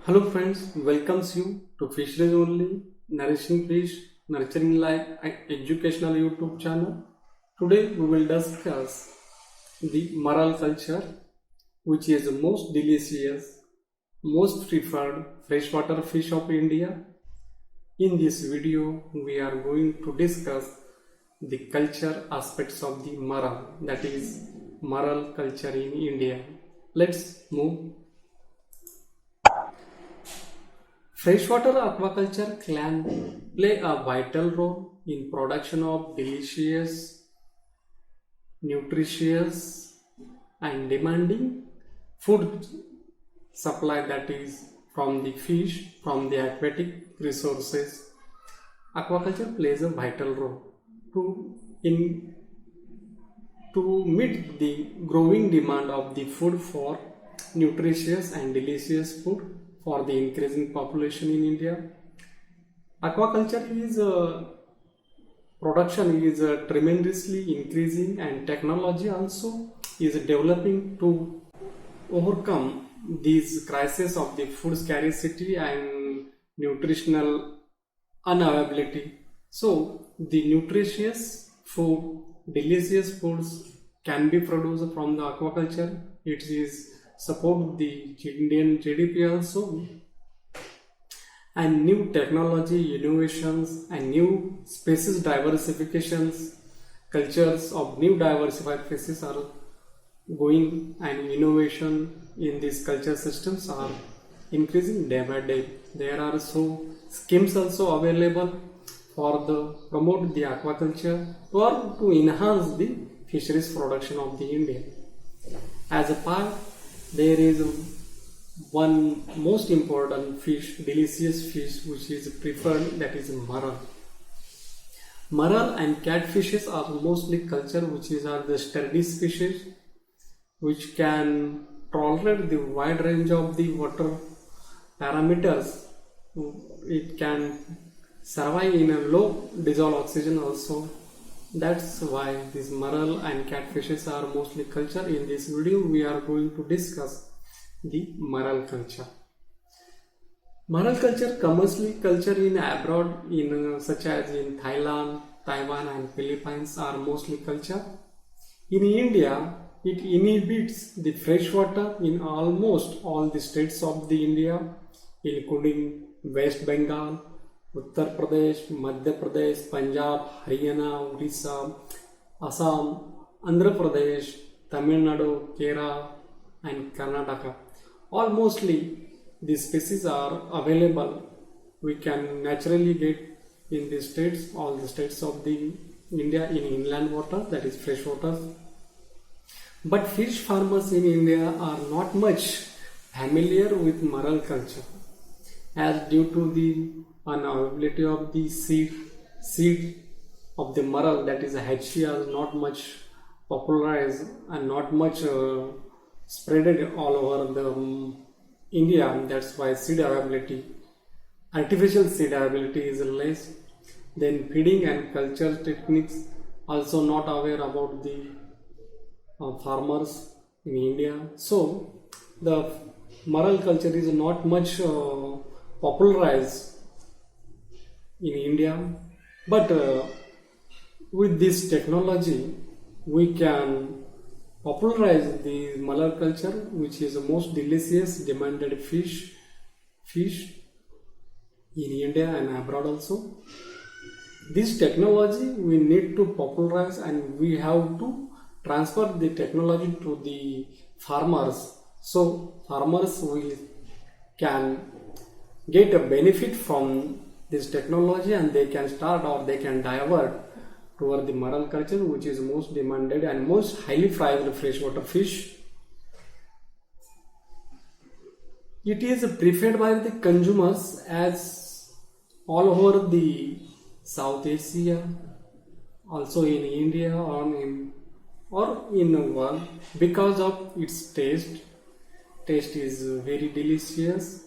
Hello friends, welcomes you to Fisheries Only, Nourishing Fish, Nurturing Life educational YouTube channel. Today we will discuss the marl culture, which is the most delicious, most preferred freshwater fish of India. In this video, we are going to discuss the culture aspects of the marl, that is marl culture in India. Let's move. Freshwater aquaculture can play a vital role in production of delicious, nutritious and demanding food supply, that is from the fish, from the aquatic resources. Aquaculture plays a vital role to in to meet the growing demand of the food for nutritious and delicious food for the increasing population in India. Aquaculture is production is tremendously increasing, and technology also is developing to overcome these crises of the food scarcity and nutritional unavailability. So the nutritious food, delicious foods can be produced from the aquaculture. It is support the Indian GDP also, and new technology innovations and new species diversifications, cultures of new diversified species are going, and innovation in these culture systems are increasing day by day. There are so schemes also available for the promote the aquaculture or to enhance the fisheries production of the India. As a part, there is one most important fish, delicious fish, which is preferred, that is marl. Marl and catfishes are mostly culture, which are the sturdy species, which can tolerate the wide range of the water parameters. It can survive in a low dissolved oxygen also. That's why these marl and catfishes are mostly culture. In this video, we are going to discuss the marl culture. Marl culture, commercially culture in abroad, in such as in Thailand, Taiwan, and Philippines, are mostly culture. In India, it inhabits the freshwater in almost all the states of the India, including West Bengal, Uttar Pradesh, Madhya Pradesh, Punjab, Haryana, Orissa, Assam, Andhra Pradesh, Tamil Nadu, Kerala, and Karnataka. All mostly these species are available. We can naturally get in the states, all the states of the India, in inland water, that is fresh water. But fish farmers in India are not much familiar with marl culture, as due to the unavailability of the seed of the marl, that is HCR, is not much popularized and not much spreaded all over the India. That's why seed availability, artificial seed availability is less. Then feeding and culture techniques also not aware about the farmers in India. So the marl culture is not much popularized in India, but with this technology we can popularize the marl culture, which is the most delicious demanded fish in India and abroad also. This technology we need to popularize, and we have to transfer the technology to the farmers, so farmers will can get a benefit from this technology, and they can start or they can divert toward the marl culture, which is most demanded and most highly prized freshwater fish. It is preferred by the consumers as all over the South Asia, also in India or in the world, because of its taste. Taste is very delicious.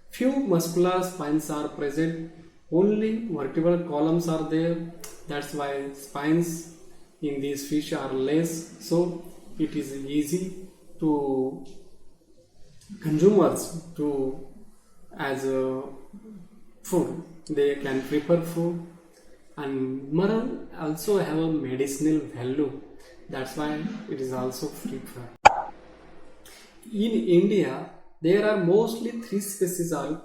Few muscular spines are present, only vertebral columns are there. That's why spines in these fish are less, so it is easy to consumers to as a food. They can prepare food, and marl also have a medicinal value. That's why it is also preferred. In India, there are mostly three species are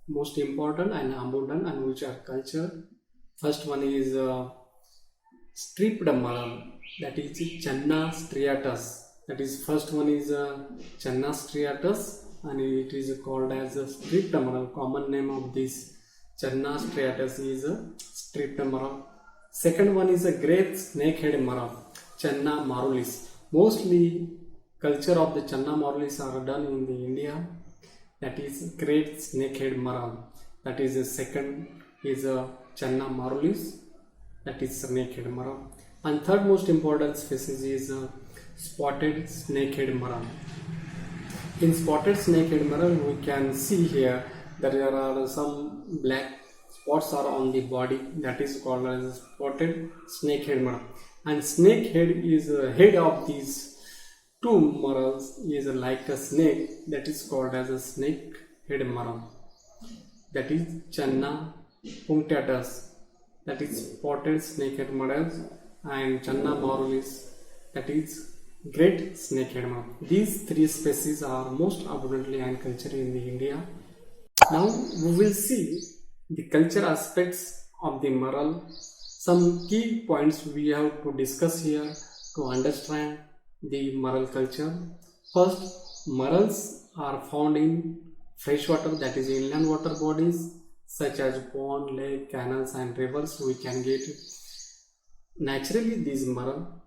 most important and abundant and which are cultured. First one is striped marl, that is Channa striatus. That is first one is Channa striatus, and it is called as a striped marl. Common name of this Channa striatus is a striped marl. Second one is a great snake-head marl, Channa marvelis. Mostly culture of the Channa marvelis are done in the India. That is great snake-head marl. That is the second is a Channa marvelis. That is snake-head marl. And third most important species is spotted snake-head marl. In spotted snake-head marl, we can see here that there are some black spots are on the body. That is called as spotted snake-head marl. And snake-head is the head of these two marls is like a snake. That is called as a snake-head marl. That is Channa punctatus. That is spotted snake-head marl, and Channa marvelis, that is great snake-head marl. These three species are most abundantly and cultured in the India. Now we will see the culture aspects of the marl. Some key points we have to discuss here to understand the marl culture. First, marls are found in freshwater, that is inland water bodies such as pond, lake, canals and rivers. We can get naturally these marl.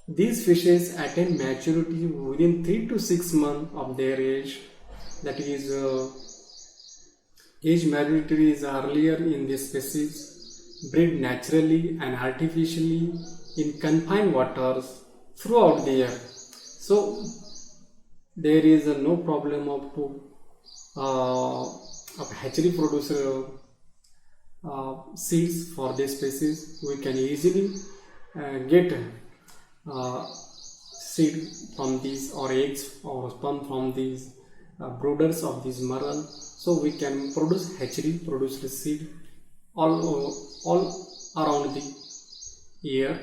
These fishes attain maturity within 3 to 6 months of their age. That is age maturity is earlier in this species, breed naturally and artificially in confined waters throughout the year. So there is no problem of hatchery producer seeds for this species. We can easily get seed from these or eggs or sperm from these brooders of these marl. So we can produce hatchery, produce the seed all around the year.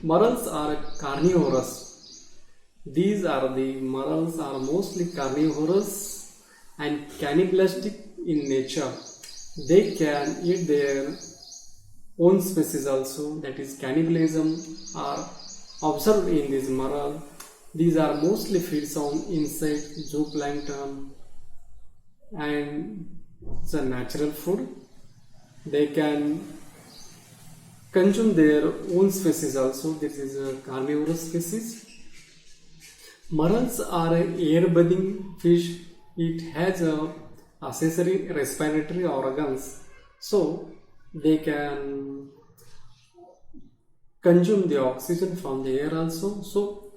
Marls are carnivorous. These are the marls are mostly carnivorous and cannibalistic in nature. They can eat their own species also. That is cannibalism are observed in this marl. These are mostly feeds on insects, zooplankton, and it's a natural food. They can consume their own species also. This is a carnivorous species. Marls are an air-breathing fish. It has a accessory respiratory organs, so they can consume the oxygen from the air also. So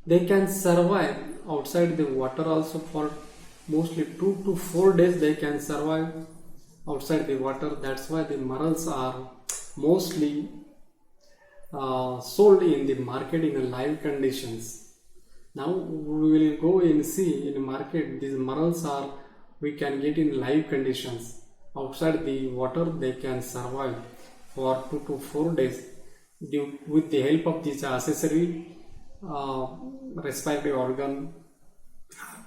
they can survive outside the water also for mostly 2 to 4 days. They can survive outside the water. That's why the marls are mostly sold in the market in live conditions. Now we will go and see in the market these marls are we can get in live conditions outside the water. They can survive for 2 to 4 days with the help of this accessory respiratory organ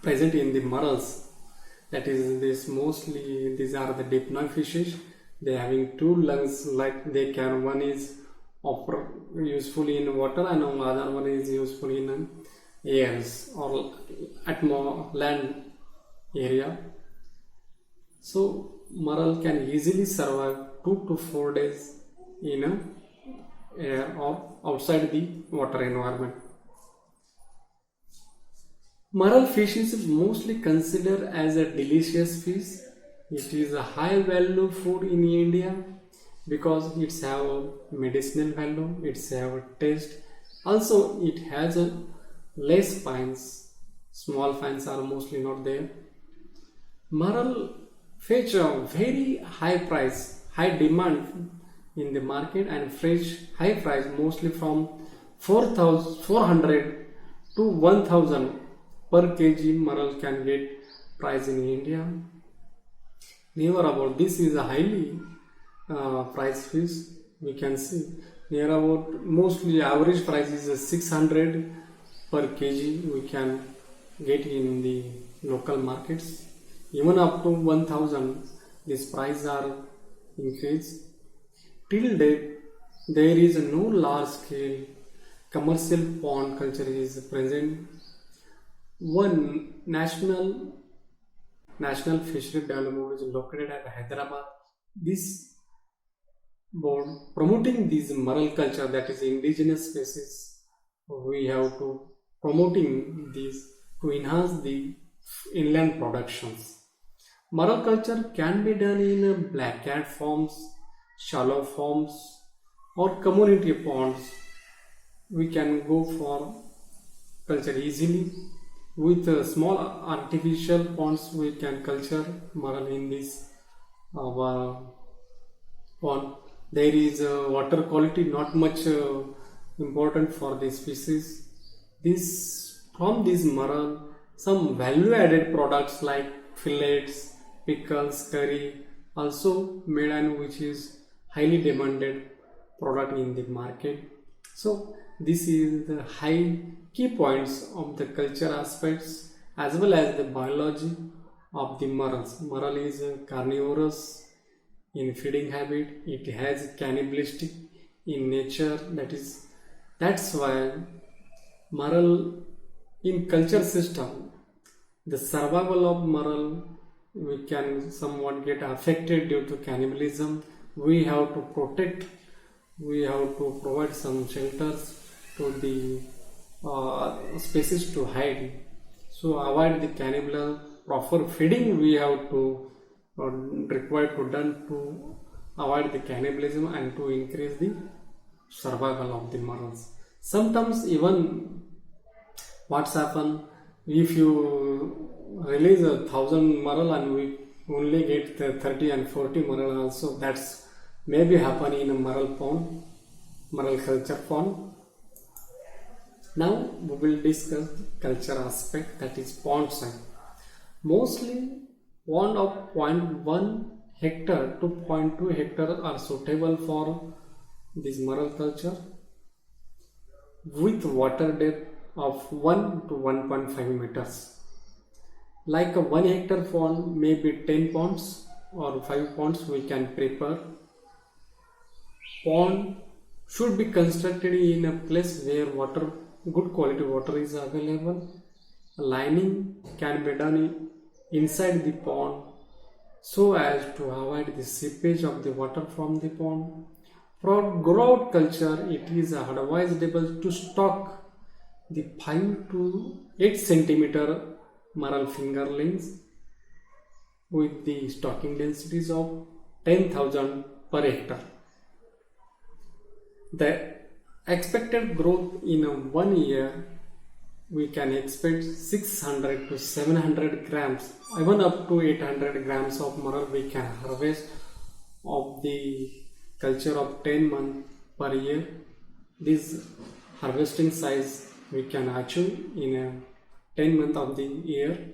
present in the marls. That is this mostly these are the dipnoid fishes. They having two lungs, like they can one is useful in water and other one is useful in airs or land area. So marl can easily survive 2 to 4 days in a air or outside the water environment. Marl fish is mostly considered as a delicious fish. It is a high value food in India because it's have a medicinal value, it's have a taste. Also it has a less fines. Small fines are mostly not there. Marl fetch a very high price, high demand in the market and fetch high price mostly from 400 to 1000 per kg. Marl can get price in India. Near about this is a highly price fish. We can see near about mostly average price is 600 per kg. We can get in the local markets. Even up to 1000, this price are increased. Till date, there is no large scale commercial pond culture is present. One national fishery development board is located at Hyderabad. This board promoting this marine culture, that is indigenous species. We have to promoting this to enhance the inland productions. Marine culture can be done in black cat farms, shallow farms, or community ponds. We can go for culture easily. With small artificial ponds, we can culture marine in this pond. There is water quality not much important for the species. This from this marine, some value added products like fillets, pickles, curry also made, and which is highly demanded product in the market. So this is the high key points of the culture aspects as well as the biology of the marals. Maral is carnivorous in feeding habit. It has cannibalistic in nature. That's why maral in culture system, the survival of maral, we can somewhat get affected due to cannibalism. We have to protect. We have to provide some shelters to the species to hide. So avoid the cannibal. Proper feeding we have to required to done to avoid the cannibalism and to increase the survival of the marals. Sometimes even what's happen if you release 1,000 maral and we only get 30 and 40 maral also, that's maybe happen in a maral pond, maral culture pond. Now we will discuss the culture aspect, that is pond site. Mostly pond of 0.1 hectare to 0.2 hectare are suitable for this maral culture with water depth of 1 to 1.5 meters. Like a 1 hectare pond, maybe 10 ponds or 5 ponds we can prepare. Pond should be constructed in a place where good quality water is available. Lining can be done inside the pond so as to avoid the seepage of the water from the pond. For grout culture, it is advisable to stock the 5 to 8 centimeter maral fingerlings with the stocking densities of 10,000 per hectare. The expected growth in 1 year, we can expect 600 to 700 grams, even up to 800 grams of maral we can harvest of the culture of 10 months per year. This harvesting size we can achieve in a 10 months of the year.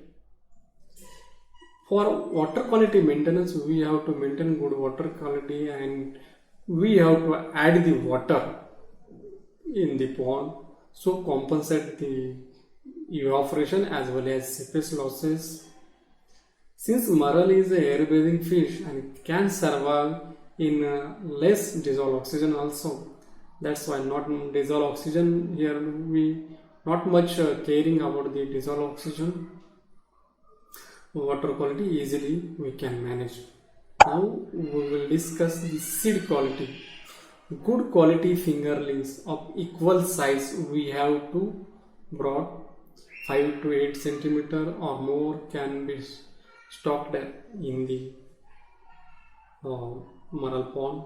For water quality maintenance, we have to maintain good water quality and we have to add the water in the pond so compensate the evaporation as well as seepage losses. Since maral is an air breathing fish and can survive in less dissolved oxygen also, that's why not dissolved oxygen here, we not much caring about the dissolved oxygen. Water quality easily we can manage. Now we will discuss the seed quality. Good quality fingerlings of equal size we have to brought. 5 to 8 centimeter or more can be stocked in the maral pond.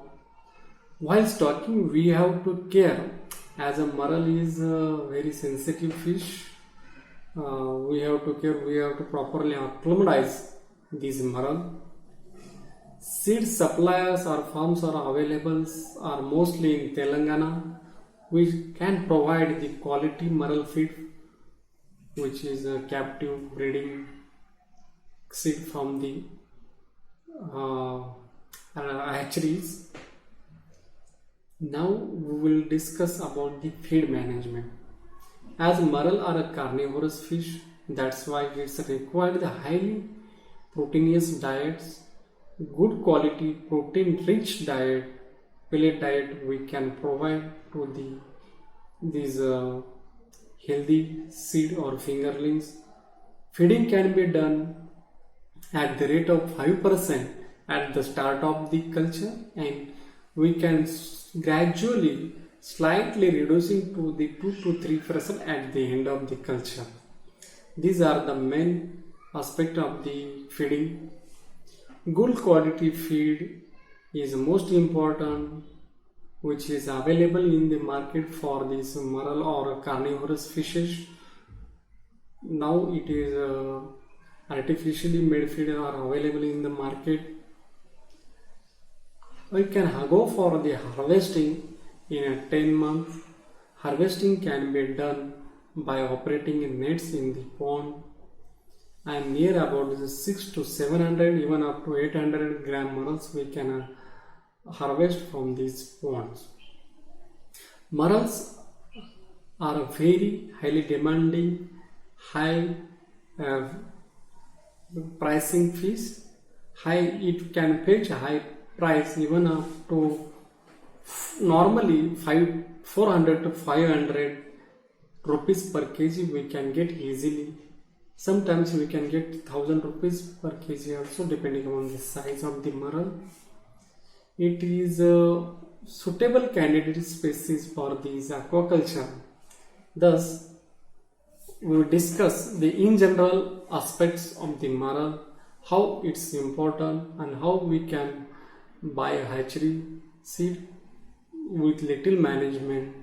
While stocking, we have to care, as a maral is a very sensitive fish. We have to care, we have to properly acclimatize this maral. Seed suppliers or farms are available are mostly in Telangana, which can provide the quality maral feed, which is a captive breeding seed from the uh, hatcheries. Now we will discuss about the feed management. As marl are a carnivorous fish, that's why it's required the highly proteinous diets, good quality protein rich diet, pellet diet we can provide to these healthy seed or fingerlings. Feeding can be done at the rate of 5% at the start of the culture, and we can gradually slightly reducing to the 2 to 3% at the end of the culture. These are the main aspect of the feeding. Good quality feed is most important, which is available in the market for these marl or carnivorous fishes. Now it is artificially made feed are available in the market. We can go for the harvesting in a 10 months. Harvesting can be done by operating in nets in the pond, and near about 6 to 700 even up to 800 gram marls we can harvest from these ponds. Marls are very highly demanding, high uh, pricing fish. It can fetch high price even up to normally 400 to 500 rupees per kg we can get easily. Sometimes we can get 1000 rupees per kg also, depending on the size of the marl. It is a suitable candidate species for these aquaculture. Thus, we will discuss the in general aspects of the marl, how it's important and how we can buy a hatchery seed with little management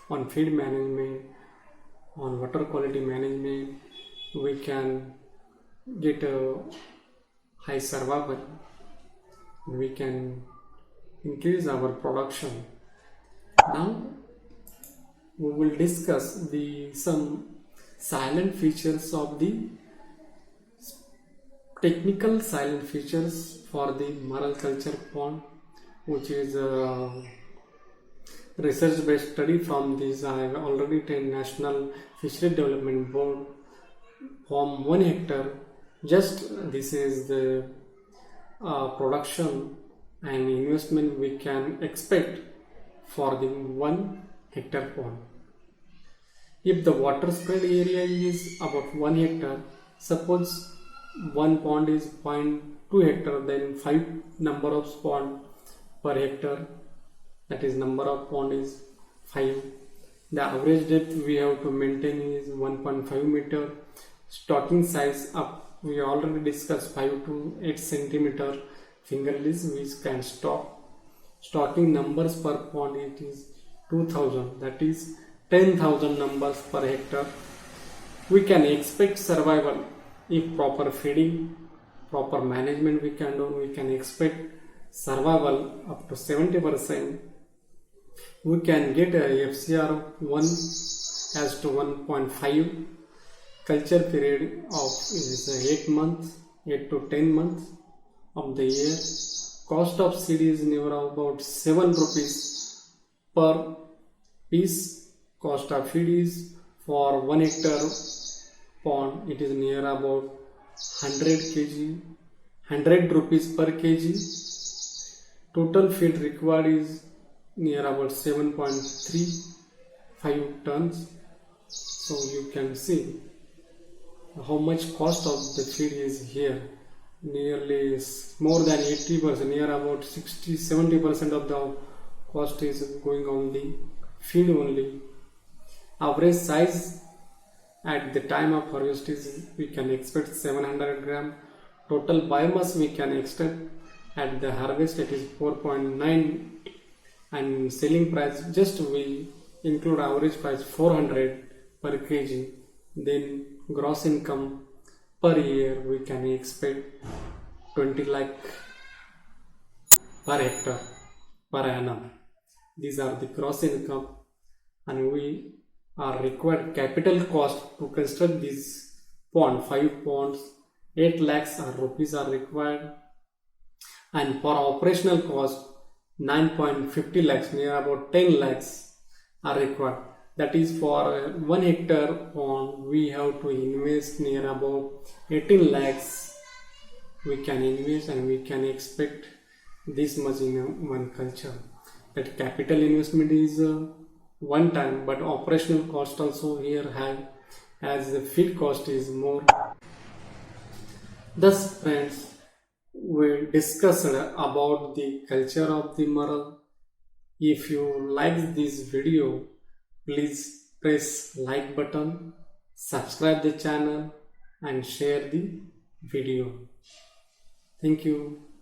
on feed management, on water quality management. We can get a high survival. We can increase our production. Now we will discuss some silent features of the technical silent features for the marl culture pond, which is a research based study from this I have already taken National Fishery Development Board. From 1 hectare, just this is the production and investment we can expect for the 1 hectare pond. If the water spread area is about 1 hectare, suppose one pond is 0.2 hectare, then 5 number of pond per hectare, that is number of pond is 5. The average depth we have to maintain is 1.5 meter. Stocking size up, we already discussed 5 to 8 centimeter fingerlings which can stock. Stocking numbers per pond, it is 2000, that is 10,000 numbers per hectare. We can expect survival if proper feeding, proper management we can do. We can expect survival up to 70%. We can get a FCR 1 as to 1.5. Culture period of is 8 months, 8 to 10 months of the year. Cost of seed is near about 7 rupees per piece. Cost of feed is for 1 hectare pond, it is near about 100 kg, 100 rupees per kg. Total feed required is near about 7.35 tons. So you can see how much cost of the feed is here. Nearly more than 80%, near about 60-70% of the cost is going on the feed only. Average size at the time of harvest is we can expect 700 gram. Total biomass we can expect at the harvest, it is 4.9, and selling price just we include average price 400 per kg. Then gross income per year we can expect 20 lakh per hectare per annum. These are the gross income, and we are required capital cost to construct this pond. 5 ponds, 8 lakhs rupees are required. and for operational cost 9.50 lakhs, near about 10 lakhs are required. That is for 1 hectare pond we have to invest near about 18 lakhs we can invest, and we can expect this much in one culture. That capital investment is one time, but operational cost also here high, as the feed cost is more. Thus, friends, we discussed about the culture of the Maral. If you like this video, please press like button, subscribe the channel and share the video. Thank you.